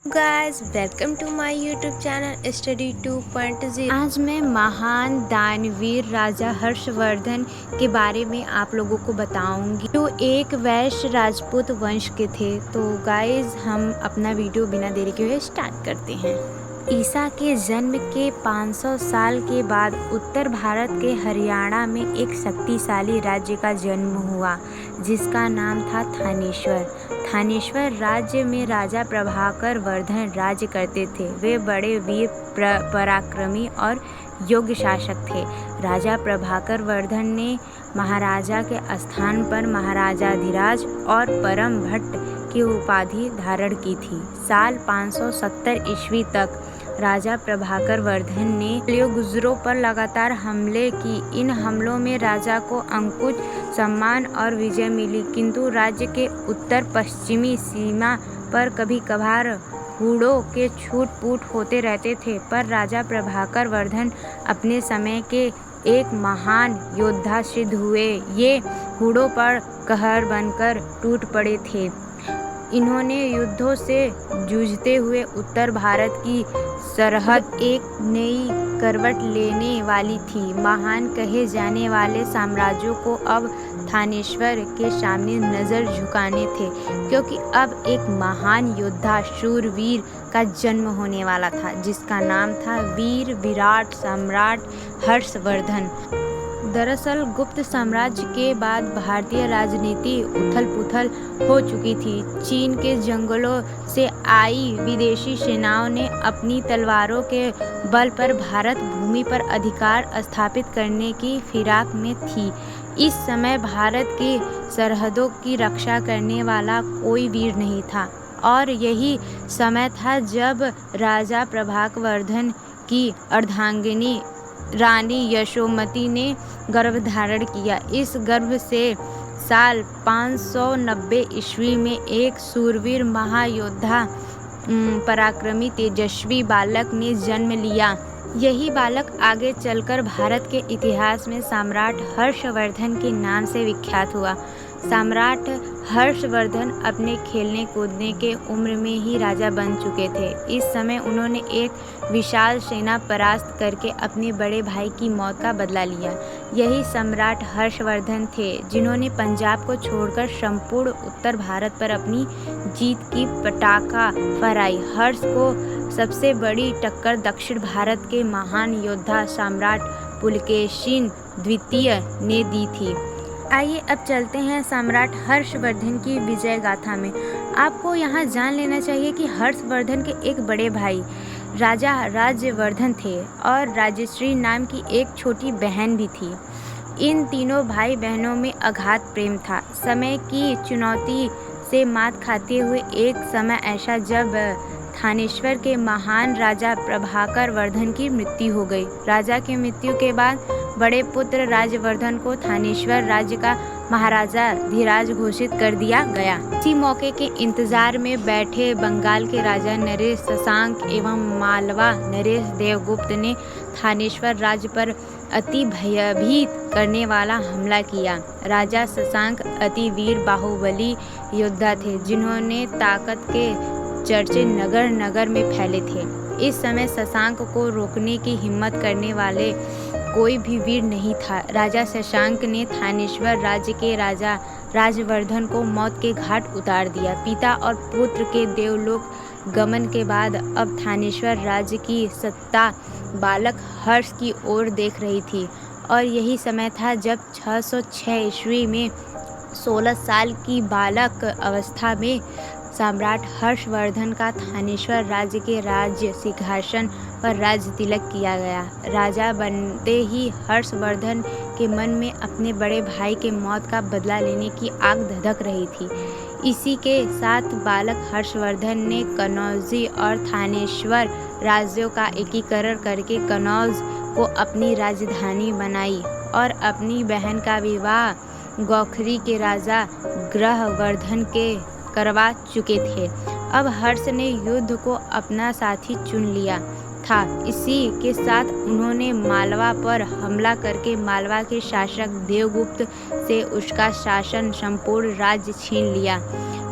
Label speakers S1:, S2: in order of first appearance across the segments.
S1: Guys welcome to my YouTube channel study 2.0। आज मैं महान दानवीर राजा हर्षवर्धन के बारे में आप लोगों को बताऊंगी, जो एक वैश्य राजपूत वंश के थे। तो गाइस हम अपना वीडियो बिना देरी के हुए स्टार्ट करते हैं। ईसा के जन्म के 500 साल के बाद उत्तर भारत के हरियाणा में एक शक्तिशाली राज्य का जन्म हुआ, जिसका नाम था थानेश्वर। थानेश्वर राज्य में राजा प्रभाकर वर्धन राज्य करते थे। वे बड़े वीर पराक्रमी और योग्य शासक थे। राजा प्रभाकर वर्धन ने महाराजा के स्थान पर महाराजाधिराज और परम भट्ट की उपाधि धारण की थी। साल 570 ईस्वी तक राजा प्रभाकर वर्धन ने गुर्जरों पर लगातार हमले की। इन हमलों में राजा को अंकुश, सम्मान और विजय मिली, किंतु राज्य के उत्तर पश्चिमी सीमा पर कभी कभार हुड़ों के छूट-फूट होते रहते थे। पर राजा प्रभाकर वर्धन अपने समय के एक महान योद्धा सिद्ध हुए। ये हुड़ों पर कहर बनकर टूट पड़े थे। इन्होंने युद्धों से जूझते हुए उत्तर भारत की सरहद एक नई करवट लेने वाली थी। महान कहे जाने वाले साम्राज्यों को अब थानेश्वर के सामने नजर झुकाने थे, क्योंकि अब एक महान योद्धा शूरवीर का जन्म होने वाला था, जिसका नाम था वीर विराट सम्राट हर्षवर्धन। दरअसल गुप्त साम्राज्य के बाद भारतीय राजनीति उथल-पुथल हो चुकी थी। चीन के जंगलों से आई विदेशी सेनाओं ने अपनी तलवारों के बल पर भारत भूमि पर अधिकार स्थापित करने की फिराक में थी। इस समय भारत की सरहदों की रक्षा करने वाला कोई वीर नहीं था, और यही समय था जब राजा प्रभाकर वर्धन की अर्धांगिनी रानी यशोमती ने गर्भ धारण किया। इस गर्भ से साल 590 ईस्वी में एक शूरवीर महायोद्धा पराक्रमी तेजस्वी बालक ने जन्म लिया। यही बालक आगे चलकर भारत के इतिहास में सम्राट हर्षवर्धन के नाम से विख्यात हुआ। सम्राट हर्षवर्धन अपने खेलने कूदने के उम्र में ही राजा बन चुके थे। इस समय उन्होंने एक विशाल सेना परास्त करके अपने बड़े भाई की मौत का बदला लिया। यही सम्राट हर्षवर्धन थे जिन्होंने पंजाब को छोड़कर संपूर्ण उत्तर भारत पर अपनी जीत की पताका फहराई। हर्ष को सबसे बड़ी टक्कर दक्षिण भारत के महान योद्धा सम्राट पुलकेशिन द्वितीय ने दी थी। आइए अब चलते हैं सम्राट हर्षवर्धन की विजय गाथा में। आपको यहाँ जान लेना चाहिए कि हर्षवर्धन के एक बड़े भाई राजा राज्यवर्धन थे और राजश्री नाम की एक छोटी बहन भी थी। इन तीनों भाई बहनों में अगाध प्रेम था। समय की चुनौती से मात खाते हुए एक समय ऐसा जब थानेश्वर के महान राजा प्रभाकर वर्धन की मृत्यु हो गई। राजा की मृत्यु के बाद बड़े पुत्र राज्यवर्धन को थानेश्वर राज्य का महाराजा धीराज घोषित कर दिया गया। इसी मौके के इंतजार में बैठे बंगाल के राजा नरेश शशांक एवं मालवा नरेश देवगुप्त ने थानेश्वर राज्य पर अति भयभीत करने वाला हमला किया। राजा शशांक अति वीर बाहुबली योद्धा थे, जिन्होंने ताकत के चर्चे नगर नगर में फैले थे। इस समय शशांक को रोकने की हिम्मत करने वाले कोई भी वीर नहीं था। राजा शशांक ने थानेश्वर राज्य के राजा राज्यवर्धन को मौत के घाट उतार दिया। पिता और पुत्र के देवलोक गमन के बाद अब थानेश्वर राज्य की सत्ता बालक हर्ष की ओर देख रही थी, और यही समय था जब 606 ईस्वी में 16 साल की बालक अवस्था में सम्राट हर्षवर्धन का थानेश्वर राज्य के राज्य सिंहासन पर राज्य तिलक किया गया। राजा बनते ही हर्षवर्धन के मन में अपने बड़े भाई के मौत का बदला लेने की आग धधक रही थी। इसी के साथ बालक हर्षवर्धन ने कनौजी और थानेश्वर राज्यों का एकीकरण करके कनौज को अपनी राजधानी बनाई और अपनी बहन का विवाह गौखरी के राजा ग्रहवर्धन के करवा चुके थे। अब हर्ष ने युद्ध को अपना साथी चुन लिया था। इसी के साथ उन्होंने मालवा पर हमला करके मालवा के शासक देवगुप्त से उसका शासन संपूर्ण राज्य छीन लिया।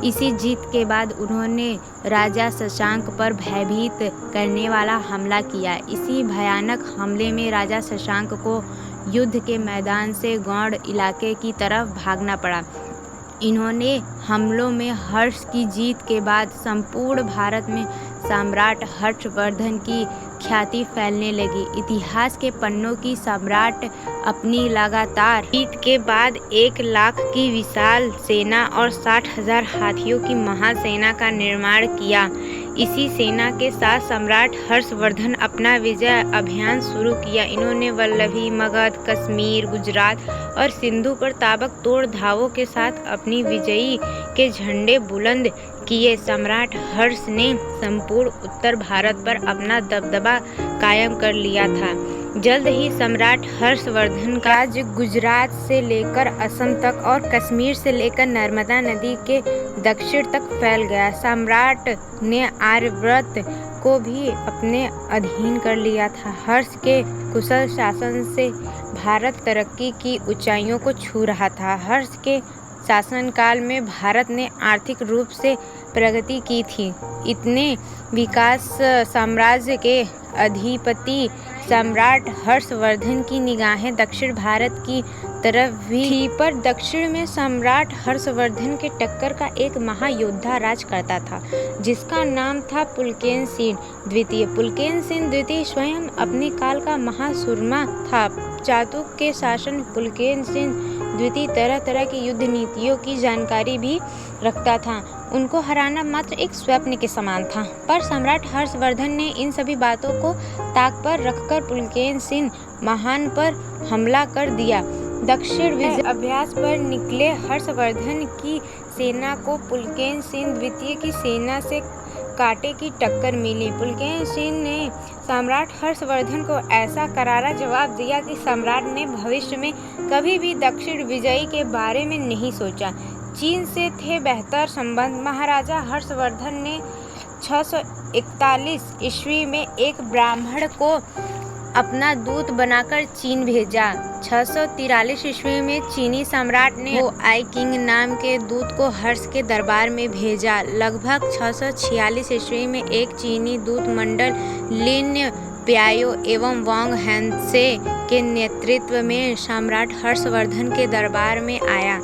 S1: इसी जीत के बाद उन्होंने राजा शशांक पर भयभीत करने वाला हमला किया। इसी भयानक हमले में राजा शशांक को युद्ध के मैदान से गौड़ इलाके की तरफ भागना पड़ा। इन्होंने हमलों में हर्ष की जीत के बाद संपूर्ण भारत में सम्राट हर्षवर्धन की ख्याति फैलने लगी। इतिहास के पन्नों की सम्राट अपनी लगातार जीत के बाद 1 लाख की विशाल सेना और 60,000 हाथियों की महासेना का निर्माण किया। इसी सेना के साथ सम्राट हर्षवर्धन अपना विजय अभियान शुरू किया। इन्होंने वल्लभी, मगध, कश्मीर, गुजरात और सिंधु पर ताबड़तोड़ धावों के साथ अपनी विजयी के झंडे बुलंद किए। सम्राट हर्ष ने संपूर्ण उत्तर भारत पर अपना दबदबा कायम कर लिया था। जल्द ही सम्राट हर्षवर्धन का राज्य गुजरात से लेकर असम तक और कश्मीर से लेकर नर्मदा नदी के दक्षिण तक फैल गया। सम्राट ने आर्यव्रत को भी अपने अधीन कर लिया था। हर्ष के कुशल शासन से भारत तरक्की की ऊंचाइयों को छू रहा था। हर्ष के शासनकाल में भारत ने आर्थिक रूप से प्रगति की थी। इतने विकास साम्राज्य के अधिपति सम्राट हर्षवर्धन की निगाहें दक्षिण भारत की तरफ भी थी, पर दक्षिण में सम्राट हर्षवर्धन के टक्कर का एक महायोद्धा राज करता था, जिसका नाम था पुलकेन सिंह द्वितीय। पुलकेन सिंह द्वितीय स्वयं अपने काल का महासुरमा था। चातुर्य के शासन पुलकेन सिंह द्वितीय तरह तरह की युद्ध नीतियों की जानकारी भी रखता था। उनको हराना मात्र एक स्वप्न के समान था, पर सम्राट हर्षवर्धन ने इन सभी बातों को ताक पर रखकर पुलकेन सिंह महान पर हमला कर दिया। दक्षिण विजय अभ्यास पर निकले हर्षवर्धन की सेना को पुलकेन सिंह द्वितीय की सेना से कांटे की टक्कर मिली। पुलकेन सिंह ने सम्राट हर्षवर्धन को ऐसा करारा जवाब दिया कि सम्राट ने भविष्य में कभी भी दक्षिण विजय के बारे में नहीं सोचा। चीन से थे बेहतर संबंध। महाराजा हर्षवर्धन ने 641 ईस्वी में एक ब्राह्मण को अपना दूत बनाकर चीन भेजा। 643 ईस्वी में चीनी सम्राट ने आई किंग नाम के दूत को हर्ष के दरबार में भेजा। लगभग 646 ईस्वी में एक चीनी दूत मंडल लिन प्याओ एवं वांग हेनसे के नेतृत्व में सम्राट हर्षवर्धन के दरबार में आया।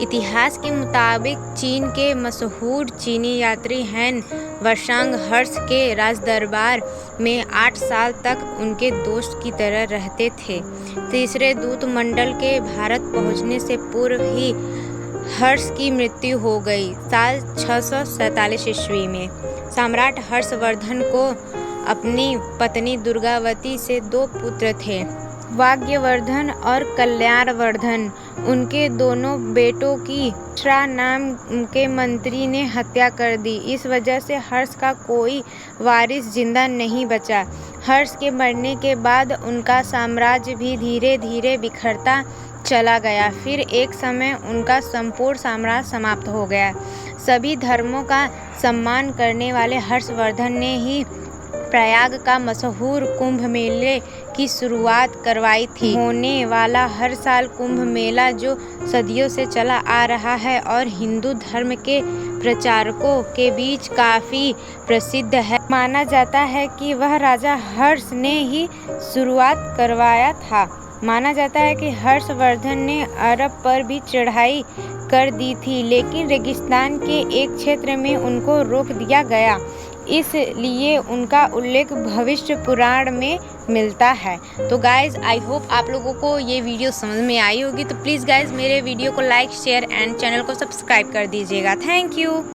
S1: इतिहास के मुताबिक चीन के मशहूर चीनी यात्री हैन वरसांग हर्ष के राजदरबार में 8 साल तक उनके दोस्त की तरह रहते थे। तीसरे दूत मंडल के भारत पहुंचने से पूर्व ही हर्ष की मृत्यु हो गई। साल 647 ईस्वी में सम्राट हर्षवर्धन को अपनी पत्नी दुर्गावती से 2 पुत्र थे, वाग्यवर्धन और कल्याणवर्धन। उनके दोनों बेटों की श्रा नाम के मंत्री ने हत्या कर दी। इस वजह से हर्ष का कोई वारिस जिंदा नहीं बचा। हर्ष के मरने के बाद उनका साम्राज्य भी धीरे धीरे बिखरता चला गया। फिर एक समय उनका संपूर्ण साम्राज्य समाप्त हो गया। सभी धर्मों का सम्मान करने वाले हर्षवर्धन ने ही प्रयाग का मशहूर कुंभ मेले की शुरुआत करवाई थी। होने वाला हर साल कुंभ मेला जो सदियों से चला आ रहा है और हिंदू धर्म के प्रचारकों के बीच काफी प्रसिद्ध है। माना जाता है कि वह राजा हर्ष ने ही शुरुआत करवाया था। माना जाता है कि हर्षवर्धन ने अरब पर भी चढ़ाई कर दी थी, लेकिन रेगिस्तान के एक क्षेत्र में उनको रोक दिया गया। इसलिए उनका उल्लेख भविष्य पुराण में मिलता है। तो गाइज आई होप आप लोगों को ये वीडियो समझ में आई होगी। तो प्लीज़ गाइज मेरे वीडियो को लाइक, शेयर एंड चैनल को सब्सक्राइब कर दीजिएगा। Thank you.